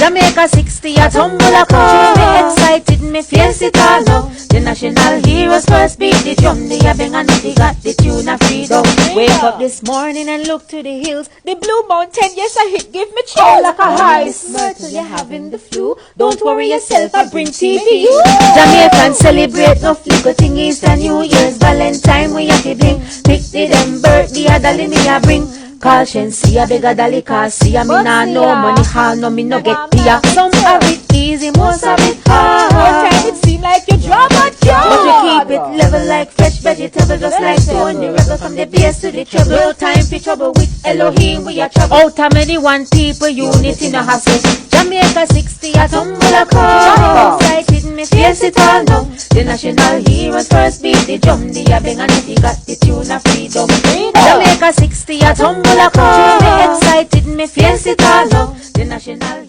Jamaica 60, a tumble a country. Me excited, me face it all now. The national heroes first beat the drum. They a bang and they got the tune of freedom. Wake up this morning and look to the hills. The blue mountain, yes I hit, give me chill like a high. Myrtle, you're having the flu. Don't worry yourself, I bring tea for you. Jamaicans celebrate no flicker thing. Easter, New Year's, Valentine, we have to bling. Pick the them birthday, a dolly me a bring. Call Shensi, a beg a dolly, cause see a me nah no money, how no me no get pia. Some of it easy, most of it hard. More time it seem like you drop a job. But you keep it level like fresh vegetable, just like Tony Rebel from the bass to the treble. No time for trouble with Elohim, we are trouble. Out of many one people, unity no hassle. Jamaica 60, a tumble a call. Excited, me face it all now. The national heroes first beat the drum. The bang and they got the tune of freedom. Jamaica 60, a tumble a call. Me excited, me face it all now. The national